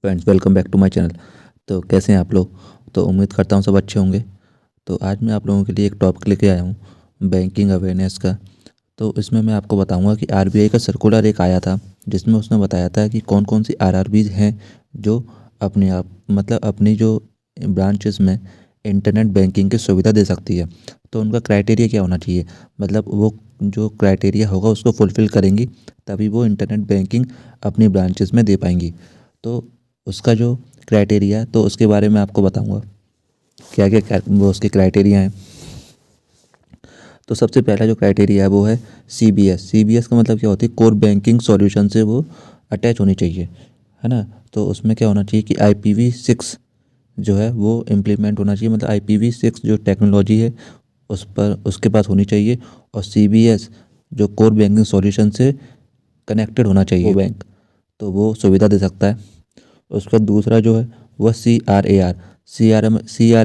Friends, welcome back to my channel. तो कैसे हैं आप लोग? तो उम्मीद करता हूँ सब अच्छे होंगे। तो आज मैं आप लोगों के लिए एक टॉपिक लेके आया हूँ, बैंकिंग अवेयरनेस का। तो इसमें मैं आपको बताऊंगा कि आरबीआई का सर्कुलर एक आया था, जिसमें उसने बताया था कि कौन कौन सी आरआरबीज हैं जो अपने आप मतलब अपनी जो ब्रांचेस में इंटरनेट बैंकिंग की सुविधा दे सकती है। तो उनका क्राइटेरिया क्या होना चाहिए, मतलब वो जो क्राइटेरिया होगा उसको फुलफ़िल करेंगी तभी वो इंटरनेट बैंकिंग अपनी ब्रांचेस में दे पाएंगी। तो उसका जो क्राइटेरिया है तो उसके बारे में आपको बताऊंगा क्या क्या वो उसके क्राइटेरिया हैं। तो सबसे पहला जो क्राइटेरिया है वो है सीबीएस। सीबीएस का मतलब क्या होती है, कोर बैंकिंग सॉल्यूशन से वो अटैच होनी चाहिए, है ना। तो उसमें क्या होना चाहिए कि IPv6 जो है वो इम्प्लीमेंट होना चाहिए, मतलब IPv6 जो टेक्नोलॉजी है उस पर उसके पास होनी चाहिए। और सीबीएस जो कोर बैंकिंग सॉल्यूशन से कनेक्टेड होना चाहिए वो बैंक, तो वो सुविधा दे सकता है। उसका दूसरा जो है वह सी आर ए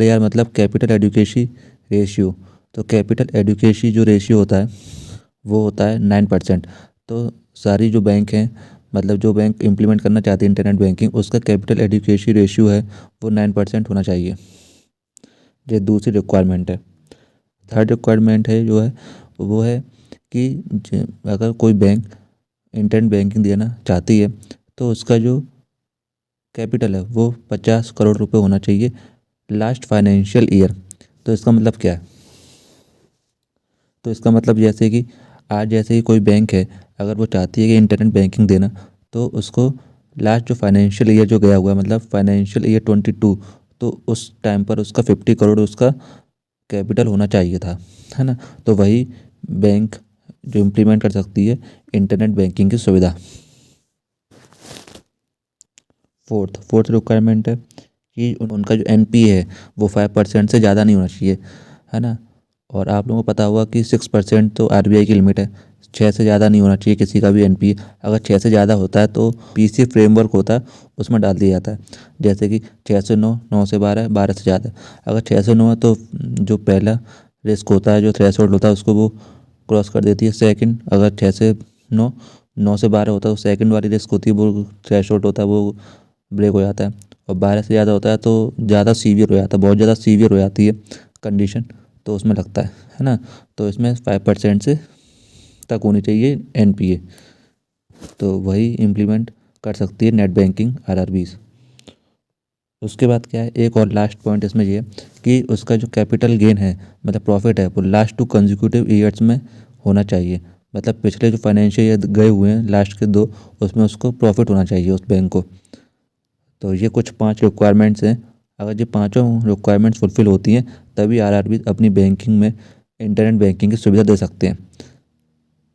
आर मतलब कैपिटल एडुकेसी रेशियो। तो कैपिटल एडुकेसी जो रेशियो होता है वो होता है 9%। तो सारी जो बैंक हैं, मतलब जो बैंक इम्प्लीमेंट करना चाहते हैं इंटरनेट बैंकिंग, उसका कैपिटल एडुकेसी रेशियो है वो 9% होना चाहिए। ये दूसरी रिक्वायरमेंट है। थर्ड रिक्वायरमेंट है जो है वो है कि अगर कोई बैंक इंटरनेट बैंकिंग देना चाहती है तो उसका जो कैपिटल है वो 50 करोड़ रुपए होना चाहिए लास्ट फाइनेंशियल ईयर। तो इसका मतलब क्या है? तो इसका मतलब जैसे कि आज जैसे ही कोई बैंक है, अगर वो चाहती है कि इंटरनेट बैंकिंग देना, तो उसको लास्ट जो फाइनेंशियल ईयर जो गया हुआ है, मतलब फाइनेंशियल ईयर 22, तो उस टाइम पर उसका 50 करोड़ उसका कैपिटल होना चाहिए था, है ना। तो वही बैंक जो इम्प्लीमेंट कर सकती है इंटरनेट बैंकिंग की सुविधा। फोर्थ रिक्वायरमेंट है कि उनका जो एनपीए है वो 5% से ज़्यादा नहीं होना चाहिए, है ना। और आप लोगों को पता होगा कि 6% तो आरबीआई की लिमिट है, 6 से ज़्यादा नहीं होना चाहिए किसी का भी एनपीए। अगर 6 से ज़्यादा होता है तो पीसी फ्रेमवर्क होता है उसमें डाल दिया जाता है, जैसे कि 6 से 9, 9 से 12, 12 से ज़्यादा। अगर 6 से 9 है तो जो पहला रिस्क होता है, जो थ्रेशोल्ड होता है, उसको वो क्रॉस कर देती है। सेकंड, अगर 6 से 9, 9 से 12 होता है तो सेकंड वाली रिस्क होती है, वो थ्रेशोल्ड होता है, वो ब्रेक हो जाता है। और 12 से ज़्यादा होता है तो ज़्यादा सीवियर हो जाता है, बहुत ज़्यादा सीवियर हो जाती है कंडीशन, तो उसमें लगता है ना। तो इसमें 5% से तक होनी चाहिए एनपीए, तो वही इम्प्लीमेंट कर सकती है नेट बैंकिंग आरआरबीज। उसके बाद क्या है, एक और लास्ट पॉइंट इसमें ये है कि उसका जो कैपिटल गेन है, मतलब प्रॉफिट है, वो लास्ट 2 कंजिक्यूटिव ईयर्स में होना चाहिए। मतलब पिछले जो फाइनेंशियल ईयर गए हुए हैं लास्ट के 2, उसमें उसको प्रॉफिट होना चाहिए उस बैंक को। तो ये कुछ 5 रिक्वायरमेंट्स हैं। अगर ये पांचों रिक्वायरमेंट्स फुलफिल होती हैं तभी आरआरबी अपनी बैंकिंग में इंटरनेट बैंकिंग की सुविधा दे सकते हैं।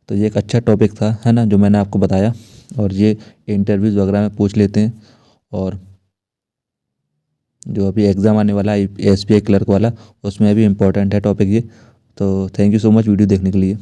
तो ये एक अच्छा टॉपिक था, है ना, जो मैंने आपको बताया। और ये इंटरव्यूज़ वगैरह में पूछ लेते हैं। और जो अभी एग्ज़ाम आने वाला है एसबीआई क्लर्क वाला, उसमें भी इम्पोर्टेंट है टॉपिक ये। तो thank you so much video देखने के लिए।